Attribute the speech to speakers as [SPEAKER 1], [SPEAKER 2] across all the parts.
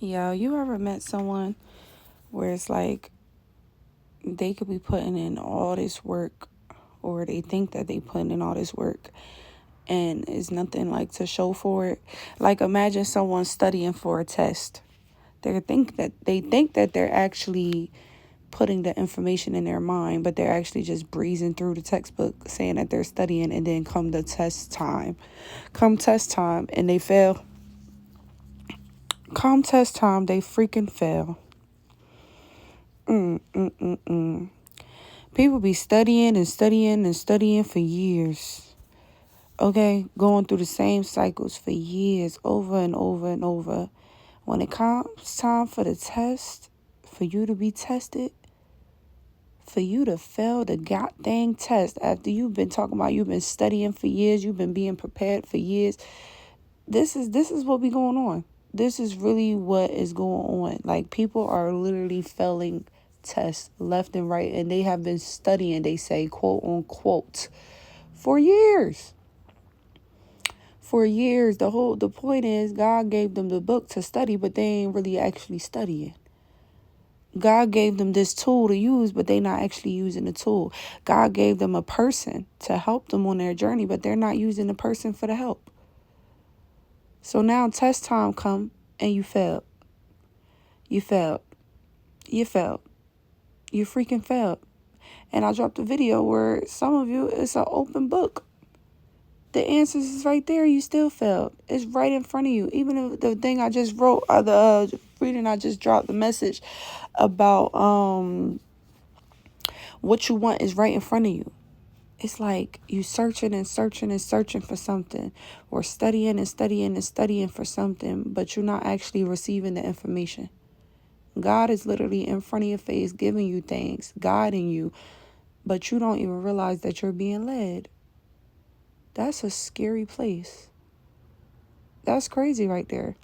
[SPEAKER 1] Yeah, you ever met someone where it's like they could be putting in all this work, or they think that they putting in all this work, and it's nothing like to show for it? Like, imagine someone studying for a test. They think that they're actually putting the information in their mind, but they're actually just breezing through the textbook saying that they're studying, and then come test time and they fail. Come test time, they freaking fail. Mm. People be studying and studying and studying for years. Okay, going through the same cycles for years, over and over and over. When it comes time for the test, for you to be tested, for you to fail the goddamn test after you've been talking about you've been studying for years, you've been being prepared for years. This is what be going on. This is really what is going on. Like, people are literally failing tests left and right, and they have been studying, they say, quote unquote, for years. For years. The point is, God gave them the book to study, but they ain't really actually studying. God gave them this tool to use, but they're not actually using the tool. God gave them a person to help them on their journey, but they're not using the person for the help. So now test time come and you failed. You failed. You failed. You freaking failed. And I dropped a video where some of you, it's an open book. The answers is right there. You still failed. It's right in front of you. Even if the thing I just wrote, the reading I just dropped, the message about what you want is right in front of you. It's like you searching and searching and searching for something, or studying and studying and studying for something, but you're not actually receiving the information. God is literally in front of your face, giving you things, guiding you, but you don't even realize that you're being led. That's a scary place. That's crazy right there.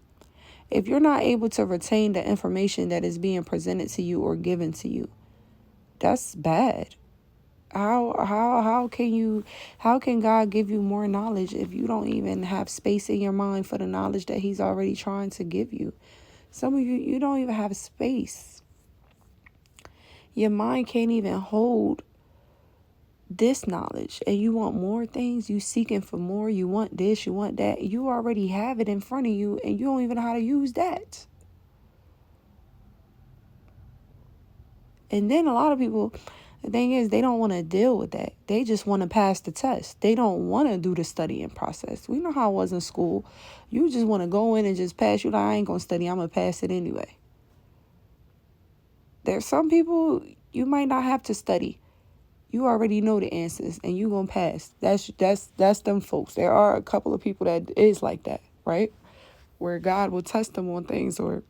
[SPEAKER 1] If you're not able to retain the information that is being presented to you or given to you, that's bad. How can God give you more knowledge if you don't even have space in your mind for the knowledge that he's already trying to give you? Some of you don't even have space. Your mind can't even hold this knowledge, and you want more things. You seeking for more. You want this, you want that. You already have it in front of you, and you don't even know how to use that. And then a lot of people, the thing is, they don't want to deal with that. They just want to pass the test. They don't want to do the studying process. We know how it was in school. You just want to go in and just pass. You like, I ain't going to study. I'm going to pass it anyway. There's some people, you might not have to study. You already know the answers and you going to pass. That's them folks. There are a couple of people that is like that, right? Where God will test them on things, or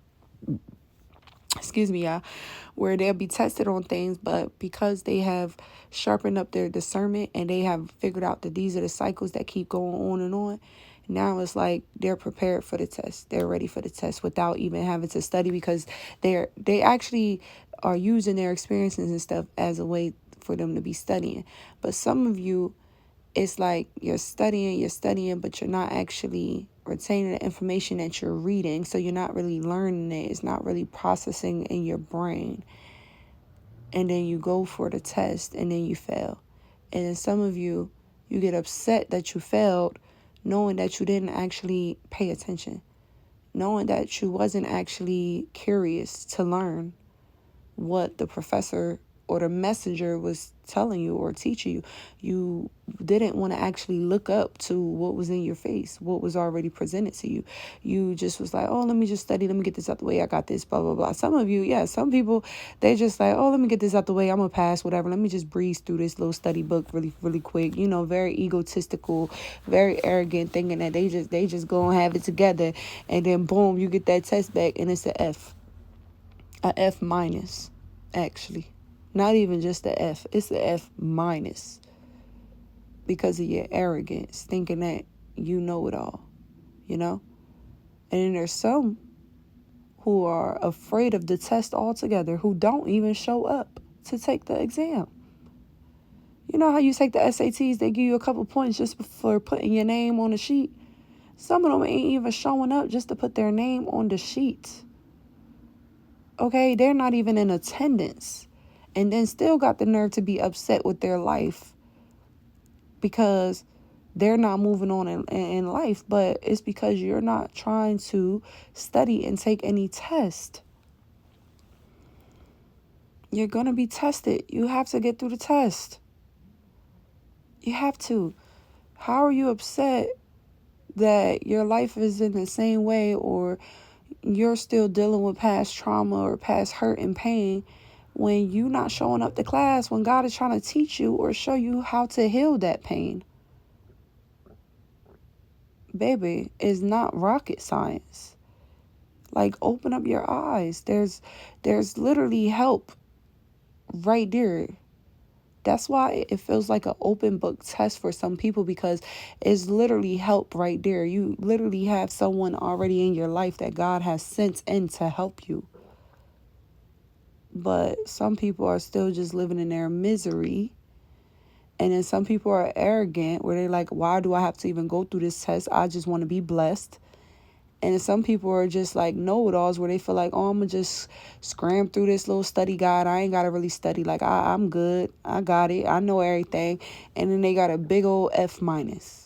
[SPEAKER 1] excuse me, y'all, where they'll be tested on things, but because they have sharpened up their discernment and they have figured out that these are the cycles that keep going on and on, now it's like they're prepared for the test. They're ready for the test without even having to study, because they actually are using their experiences and stuff as a way for them to be studying. But some of you, it's like you're studying, but you're not actually retaining the information that you're reading. So you're not really learning it. It's not really processing in your brain. And then you go for the test and then you fail. And then some of you, you get upset that you failed, knowing that you didn't actually pay attention, knowing that you wasn't actually curious to learn what the professor or the messenger was telling you or teaching you. You didn't want to actually look up to what was in your face, what was already presented to you. You just was like, oh, let me just study. Let me get this out the way. I got this, blah, blah, blah. Some of you, yeah, some people, they just like, oh, let me get this out the way. I'm going to pass, whatever. Let me just breeze through this little study book really, really quick. You know, very egotistical, very arrogant, thinking that they just go and have it together. And then boom, you get that test back and it's a F minus, actually. Not even just the F, it's the F minus, because of your arrogance, thinking that you know it all, you know? And then there's some who are afraid of the test altogether, who don't even show up to take the exam. You know how you take the SATs, they give you a couple points just for putting your name on the sheet? Some of them ain't even showing up just to put their name on the sheet. Okay, they're not even in attendance, and then still got the nerve to be upset with their life because they're not moving on in life. But it's because you're not trying to study and take any test. You're going to be tested. You have to get through the test. You have to. How are you upset that your life is in the same way, or you're still dealing with past trauma or past hurt and pain, when you're not showing up to class when God is trying to teach you or show you how to heal that pain? Baby, it's not rocket science. Like, open up your eyes. There's literally help right there. That's why it feels like an open book test for some people, because it's literally help right there. You literally have someone already in your life that God has sent in to help you. But some people are still just living in their misery. And then some people are arrogant, where they're like, why do I have to even go through this test? I just want to be blessed. And then some people are just like know-it-alls, where they feel like, oh, I'm going to just scram through this little study guide. I ain't got to really study. Like, I'm good. I got it. I know everything. And then they got a big old F minus.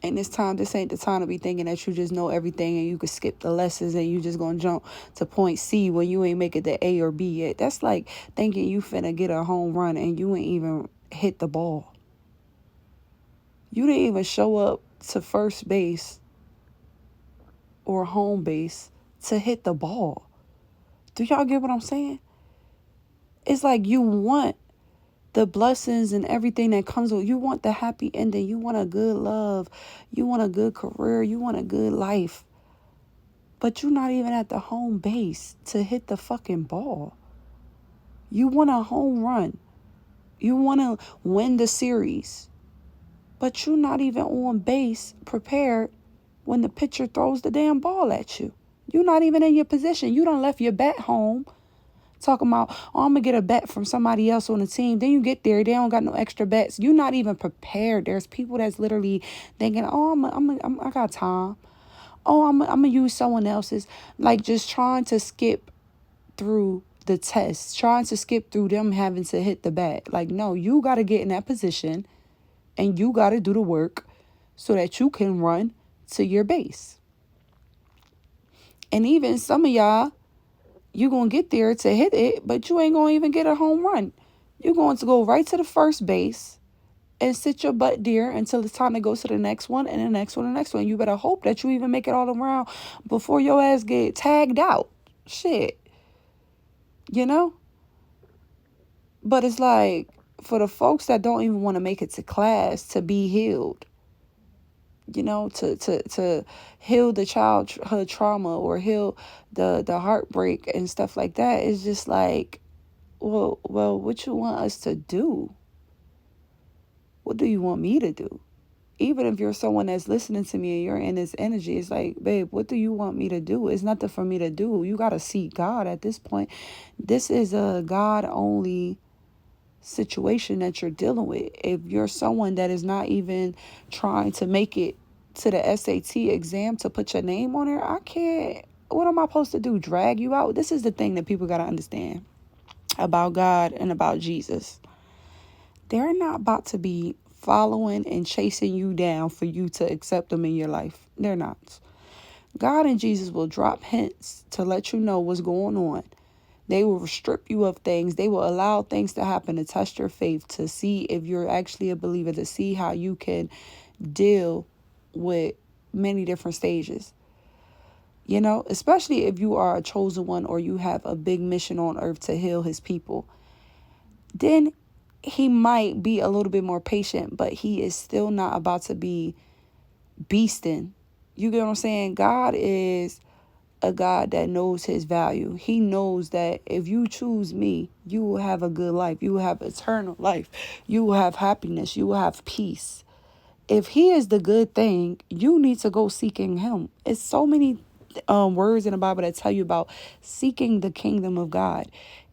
[SPEAKER 1] And this ain't the time to be thinking that you just know everything and you could skip the lessons and you just gonna jump to point C when you ain't make it to A or B yet. That's like thinking you finna get a home run and you ain't even hit the ball. You didn't even show up to first base or home base to hit the ball. Do y'all get what I'm saying? It's like you want the blessings and everything that comes with. You want the happy ending. You want a good love. You want a good career. You want a good life. But you're not even at the home base to hit the fucking ball. You want a home run. You want to win the series. But you're not even on base prepared when the pitcher throws the damn ball at you. You're not even in your position. You done left your bat home talking about, oh, I'm going to get a bat from somebody else on the team. Then you get there, they don't got no extra bats. You're not even prepared. There's people that's literally thinking, oh, I got time. Oh, I'm going to use someone else's. Like, just trying to skip through the test, trying to skip through them having to hit the bat. Like, no, you got to get in that position and you got to do the work so that you can run to your base. And even some of y'all, you're going to get there to hit it, but you ain't going to even get a home run. You're going to go right to the first base and sit your butt there until it's time to go to the next one and the next one and the next one. You better hope that you even make it all around before your ass get tagged out. Shit. You know? But it's like, for the folks that don't even want to make it to class to be healed, you know, to heal the childhood trauma or heal the heartbreak and stuff like that, is just like, well, what you want us to do? What do you want me to do? Even if you're someone that's listening to me and you're in this energy, it's like, babe, what do you want me to do? It's nothing for me to do. You got to seek God at this point. This is a God only situation that you're dealing with. If you're someone that is not even trying to make it to the SAT exam to put your name on there, I can't. What am I supposed to do? Drag you out? This is the thing that people got to understand about God and about Jesus. They're not about to be following and chasing you down for you to accept them in your life. They're not. God and Jesus will drop hints to let you know what's going on. They will strip you of things. They will allow things to happen to test your faith, to see if you're actually a believer, to see how you can deal with many different stages. You know, especially if you are a chosen one or you have a big mission on earth to heal his people. Then he might be a little bit more patient, but he is still not about to be beasting. You get what I'm saying? God is a God that knows his value. He knows that if you choose me, you will have a good life. You will have eternal life. You will have happiness. You will have peace. If he is the good thing, you need to go seeking him. It's so many words in the Bible that tell you about seeking the kingdom of God.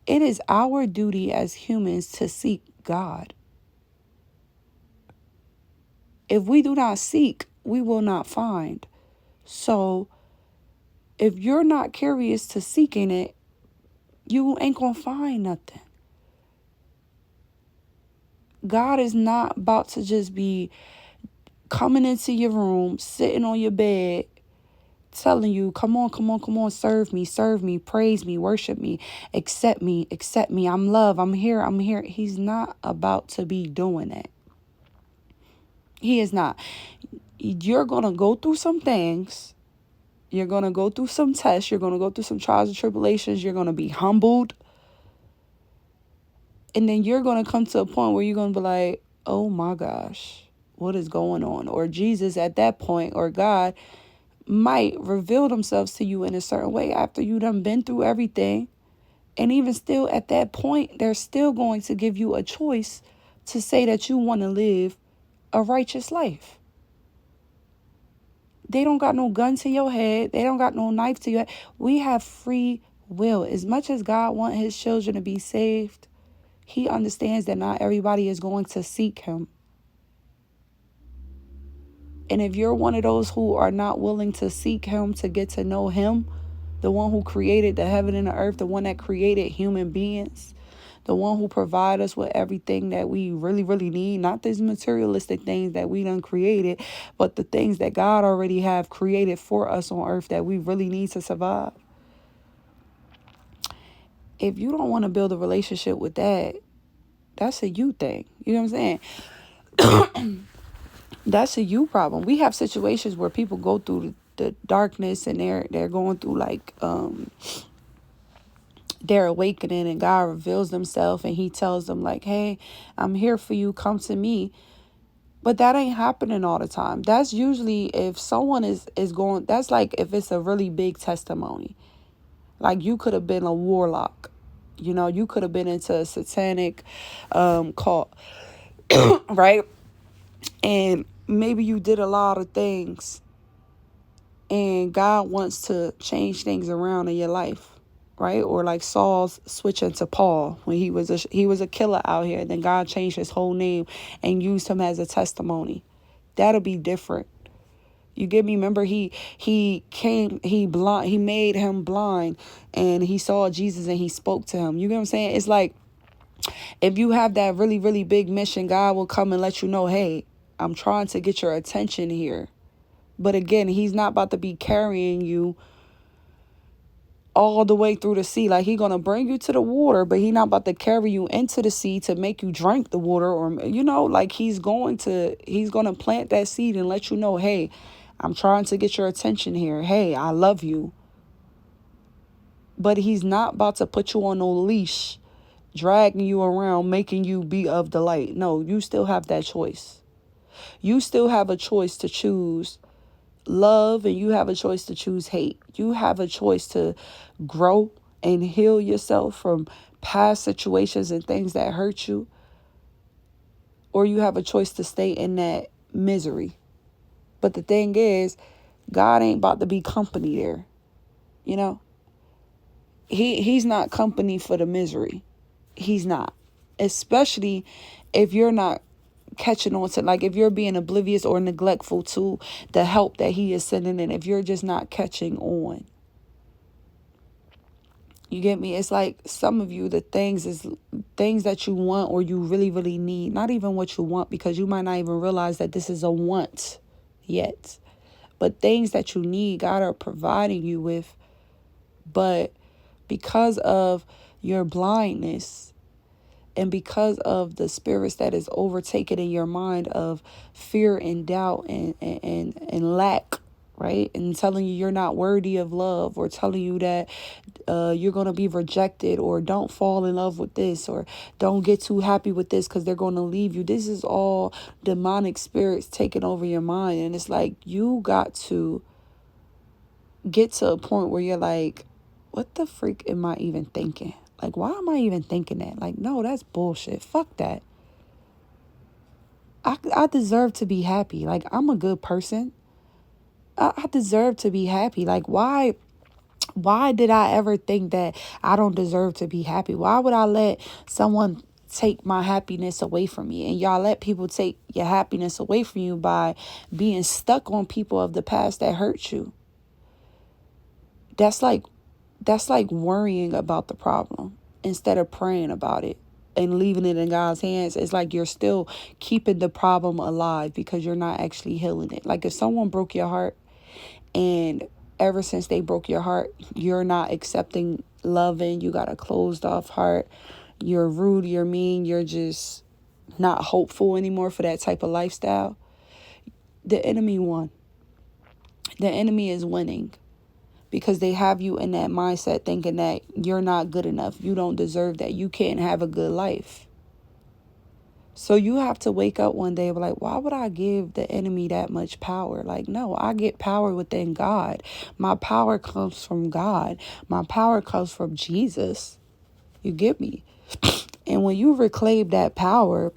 [SPEAKER 1] It is our duty as humans to seek God. If we do not seek, we will not find. So If you're not curious to seeking it, you ain't gonna find nothing. God is not about to just be coming into your room, sitting on your bed, telling you, come on, come on, come on, serve me, praise me, worship me, accept me, I'm love, I'm here. He's not about to be doing that. He is not. You're going to go through some things. You're going to go through some tests. You're going to go through some trials and tribulations. You're going to be humbled. And then you're going to come to a point where you're going to be like, oh my gosh, what is going on? Or Jesus at that point, or God might reveal themselves to you in a certain way after you done been through everything. And even still at that point, they're still going to give you a choice to say that you want to live a righteous life. They don't got no gun to your head. They don't got no knife to your head. We have free will. As much as God wants his children to be saved, he understands that not everybody is going to seek him. And if you're one of those who are not willing to seek him, to get to know him, the one who created the heaven and the earth, the one that created human beings, the one who provides us with everything that we really, really need, not these materialistic things that we done created, but the things that God already have created for us on earth that we really need to survive. If you don't want to build a relationship with that, that's a you thing. You know what I'm saying? That's a you problem. We have situations where people go through the darkness and they're going through like they're awakening, and God reveals himself and he tells them like, hey, I'm here for you, come to me. But that ain't happening all the time. That's usually if someone is going, that's like if it's a really big testimony. Like you could have been a warlock, you could have been into a satanic cult, right? And maybe you did a lot of things and God wants to change things around in your life, right? Or like Saul's switching to Paul when he was a killer out here. Then God changed his whole name and used him as a testimony. That'll be different. You get me? Remember, he made him blind, and he saw Jesus and he spoke to him. You get what I'm saying? It's like if you have that really, really big mission, God will come and let you know, hey, I'm trying to get your attention here. But again, he's not about to be carrying you all the way through the sea. Like, he's going to bring you to the water, but he's not about to carry you into the sea to make you drink the water. Or, like he's going to plant that seed and let you know, hey, I'm trying to get your attention here. Hey, I love you. But he's not about to put you on no leash, dragging you around, making you be of the light. No, you still have that choice. You still have a choice to choose love, and you have a choice to choose hate. You have a choice to grow and heal yourself from past situations and things that hurt you. Or you have a choice to stay in that misery. But the thing is, God ain't about to be company there. He's not company for the misery. He's not. Especially if you're not catching on to, like, if you're being oblivious or neglectful to the help that he is sending in, if you're just not catching on. You get me? It's like some of you, the things that you want or you really, really need, not even what you want, because you might not even realize that this is a want yet. But things that you need, God are providing you with. But because of your blindness, and because of the spirits that is overtaken in your mind of fear and doubt and lack, right? And telling you you're not worthy of love, or telling you that you're going to be rejected, or don't fall in love with this, or don't get too happy with this because they're going to leave you. This is all demonic spirits taking over your mind. And it's like you got to get to a point where you're like, what the freak am I even thinking? Like, why am I even thinking that? Like, no, that's bullshit. Fuck that. I deserve to be happy. Like, I'm a good person. I deserve to be happy. Like, why did I ever think that I don't deserve to be happy? Why would I let someone take my happiness away from me? And y'all let people take your happiness away from you by being stuck on people of the past that hurt you, That's like worrying about the problem instead of praying about it and leaving it in God's hands. It's like you're still keeping the problem alive because you're not actually healing it. Like if someone broke your heart, and ever since they broke your heart, you're not accepting loving, you got a closed off heart, you're rude, you're mean, you're just not hopeful anymore for that type of lifestyle, the enemy won. The enemy is winning because they have you in that mindset thinking that you're not good enough. You don't deserve that. You can't have a good life. So you have to wake up one day and be like, why would I give the enemy that much power? Like, no, I get power within God. My power comes from God. My power comes from Jesus. You get me? And when you reclaim that power,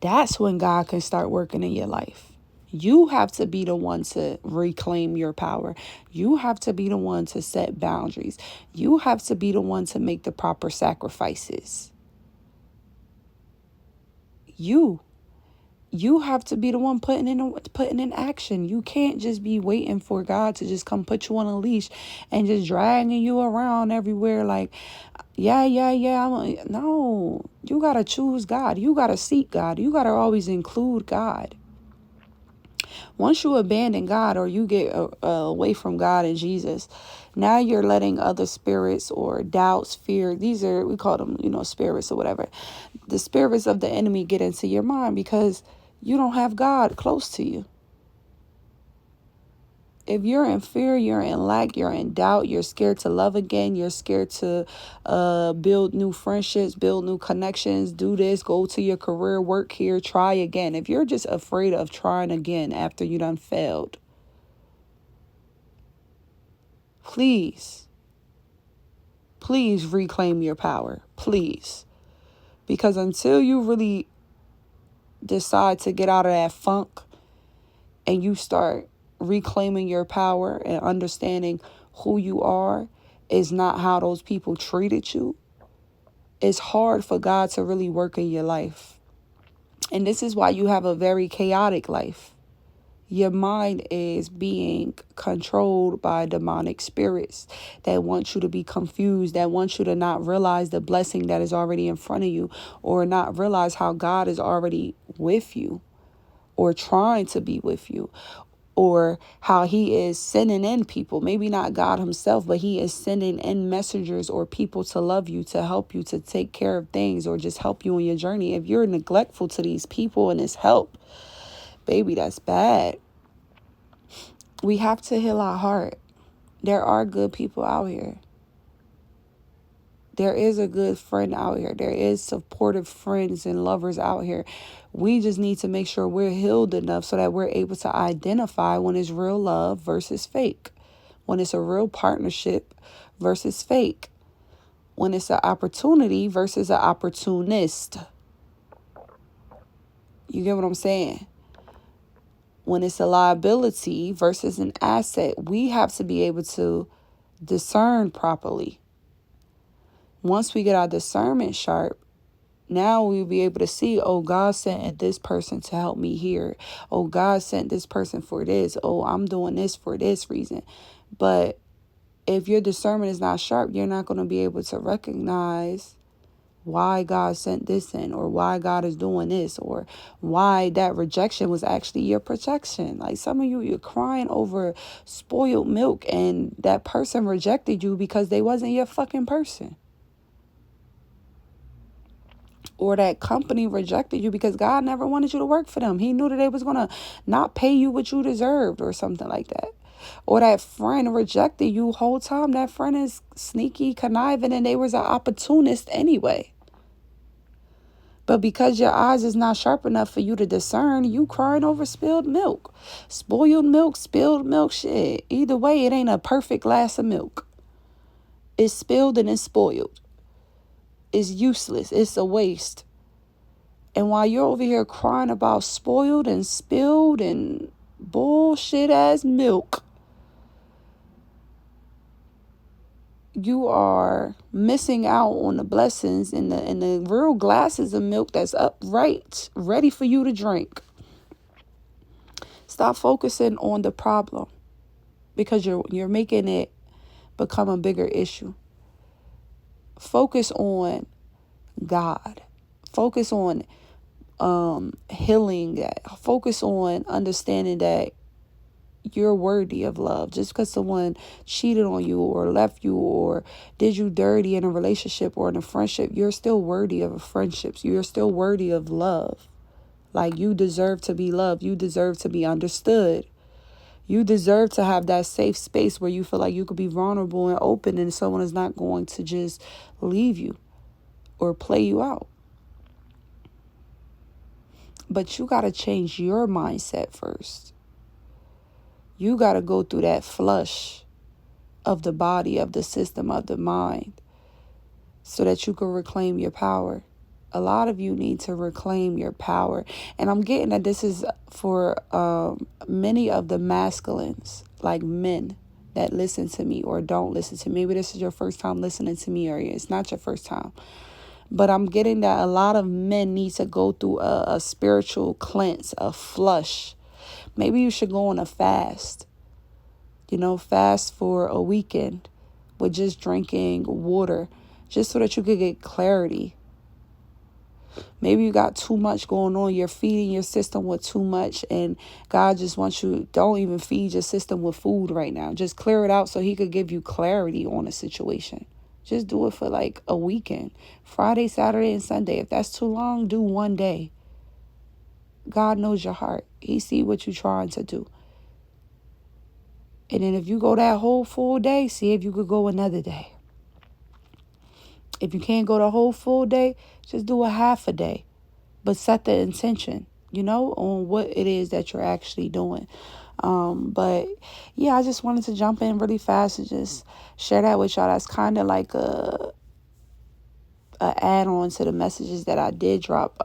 [SPEAKER 1] that's when God can start working in your life. You have to be the one to reclaim your power. You have to be the one to set boundaries. You have to be the one to make the proper sacrifices. You have to be the one putting in action. You can't just be waiting for God to just come put you on a leash and just dragging you around everywhere like, yeah. No, you got to choose God. You got to seek God. You got to always include God. Once you abandon God or you get away from God and Jesus, now you're letting other spirits or doubts, fear, these are, we call them, spirits or whatever. The spirits of the enemy get into your mind because you don't have God close to you. If you're in fear, you're in lack, you're in doubt, you're scared to love again, you're scared to build new friendships, build new connections, do this, go to your career, work here, try again. If you're just afraid of trying again after you done failed, please reclaim your power, please. Because until you really decide to get out of that funk and you start reclaiming your power and understanding who you are is not how those people treated you, it's hard for God to really work in your life. And this is why you have a very chaotic life. Your mind is being controlled by demonic spirits that want you to be confused, that want you to not realize the blessing that is already in front of you, or not realize how God is already with you or trying to be with you, or how he is sending in people, maybe not God himself, but he is sending in messengers or people to love you, to help you, to take care of things, or just help you on your journey. If you're neglectful to these people and this help, baby, that's bad. We have to heal our heart. There are good people out here. There is a good friend out here. There is supportive friends and lovers out here. We just need to make sure we're healed enough so that we're able to identify when it's real love versus fake. When it's a real partnership versus fake. When it's an opportunity versus an opportunist. You get what I'm saying? When it's a liability versus an asset, we have to be able to discern properly. Once we get our discernment sharp, now we'll be able to see, oh, God sent this person to help me here. Oh, God sent this person for this. Oh, I'm doing this for this reason. But if your discernment is not sharp, you're not going to be able to recognize why God sent this in, or why God is doing this, or why that rejection was actually your protection. Like some of you, you're crying over spoiled milk and that person rejected you because they wasn't your fucking person. Or that company rejected you because God never wanted you to work for them. He knew that they was going to not pay you what you deserved or something like that. Or that friend rejected you whole time. That friend is sneaky, conniving, and they was an opportunist anyway. But because your eyes is not sharp enough for you to discern, you crying over spilled milk. Spoiled milk, spilled milk, shit. Either way, it ain't a perfect glass of milk. It's spilled and it's spoiled. It's useless. It's a waste. And while you're over here crying about spoiled and spilled and bullshit ass milk, you are missing out on the blessings and the real glasses of milk that's upright, ready for you to drink. Stop focusing on the problem because you're making it become a bigger issue. Focus on God. Focus on healing that. Focus on understanding that you're worthy of love. Just because someone cheated on you or left you or did you dirty in a relationship or in a friendship, you're still worthy of friendships. You're still worthy of love. Like, you deserve to be loved. You deserve to be understood. You deserve to have that safe space where you feel like you could be vulnerable and open and someone is not going to just leave you or play you out. But you got to change your mindset first. You got to go through that flush of the body, of the system, of the mind, so that you can reclaim your power. A lot of you need to reclaim your power. And I'm getting that this is for many of the masculines, like men that listen to me or don't listen to me. Maybe this is your first time listening to me, or it's not your first time. But I'm getting that a lot of men need to go through a spiritual cleanse, a flush. Maybe you should go on a fast. Fast for a weekend with just drinking water, just so that you could get clarity. Maybe you got too much going on. You're feeding your system with too much, and God just wants you, don't even feed your system with food right now. Just clear it out so he could give you clarity on a situation. Just do it for like a weekend. Friday, Saturday, and Sunday. If that's too long, do one day. God knows your heart. He sees what you're trying to do. And then if you go that whole full day, see if you could go another day. If you can't go the whole full day, just do a half a day. But set the intention, on what it is that you're actually doing. But yeah, I just wanted to jump in really fast and just share that with y'all. That's kind of like a add-on to the messages that I did drop.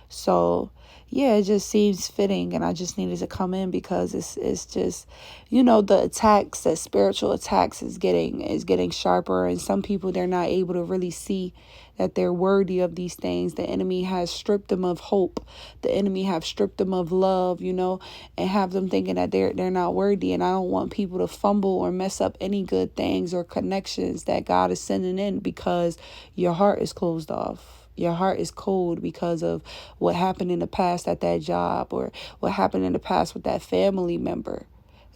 [SPEAKER 1] So yeah, it just seems fitting, and I just needed to come in because it's just, the attacks, the spiritual attacks is getting sharper, and some people, they're not able to really see that they're worthy of these things. The enemy has stripped them of hope. The enemy have stripped them of love, and have them thinking that they're not worthy. And I don't want people to fumble or mess up any good things or connections that God is sending in, because your heart is closed off. Your heart is cold because of what happened in the past at that job, or what happened in the past with that family member.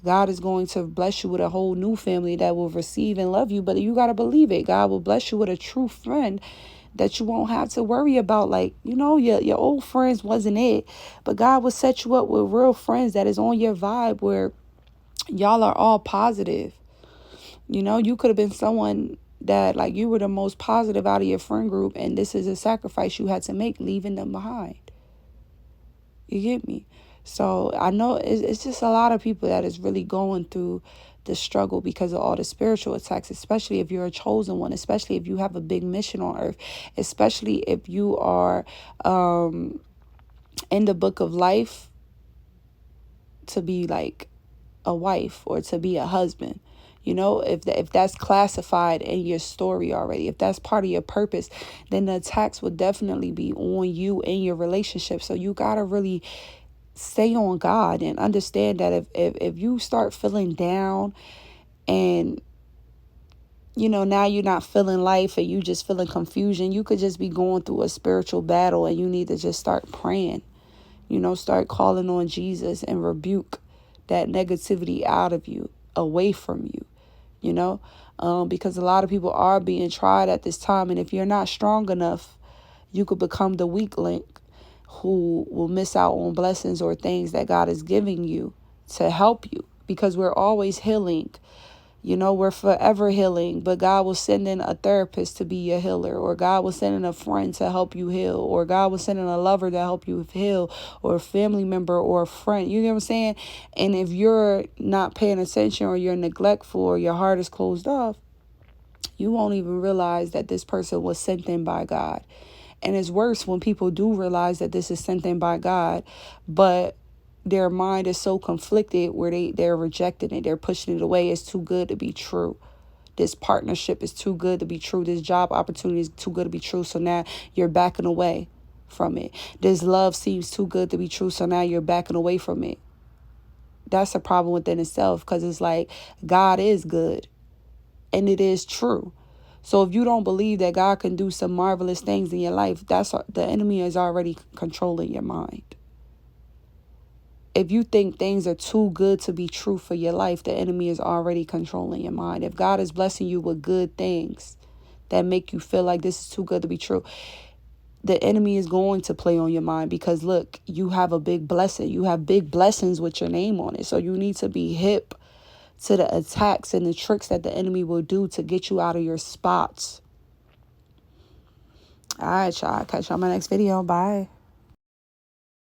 [SPEAKER 1] God is going to bless you with a whole new family that will receive and love you, but you got to believe it. God will bless you with a true friend that you won't have to worry about. Like, your old friends wasn't it, but God will set you up with real friends that is on your vibe, where y'all are all positive. You could have been someone that, like, you were the most positive out of your friend group, and this is a sacrifice you had to make, leaving them behind. You get me? So I know it's just a lot of people that is really going through the struggle because of all the spiritual attacks, especially if you're a chosen one, especially if you have a big mission on earth, especially if you are in the book of life to be like a wife or to be a husband. If that's classified in your story already, if that's part of your purpose, then the attacks will definitely be on you in your relationship. So you got to really stay on God and understand that if you start feeling down and, now you're not feeling life and you just feeling confusion, you could just be going through a spiritual battle, and you need to just start praying, start calling on Jesus and rebuke that negativity out of you, away from you. Because a lot of people are being tried at this time. And if you're not strong enough, you could become the weak link who will miss out on blessings or things that God is giving you to help you, because we're always healing. We're forever healing, but God will send in a therapist to be your healer, or God will send in a friend to help you heal, or God will send in a lover to help you heal, or a family member or a friend. You know what I'm saying? And if you're not paying attention, or you're neglectful, or your heart is closed off, you won't even realize that this person was sent in by God. And it's worse when people do realize that this is sent in by God, but their mind is so conflicted where they're rejecting it. They're pushing it away. It's too good to be true. This partnership is too good to be true. This job opportunity is too good to be true. So now you're backing away from it. This love seems too good to be true. So now you're backing away from it. That's a problem within itself, because it's like God is good. and it is true. So if you don't believe that God can do some marvelous things in your life, the enemy is already controlling your mind. If you think things are too good to be true for your life, the enemy is already controlling your mind. If God is blessing you with good things that make you feel like this is too good to be true, the enemy is going to play on your mind, because look, you have a big blessing. You have big blessings with your name on it. So you need to be hip to the attacks and the tricks that the enemy will do to get you out of your spots. All right, y'all. Catch you on my next video. Bye.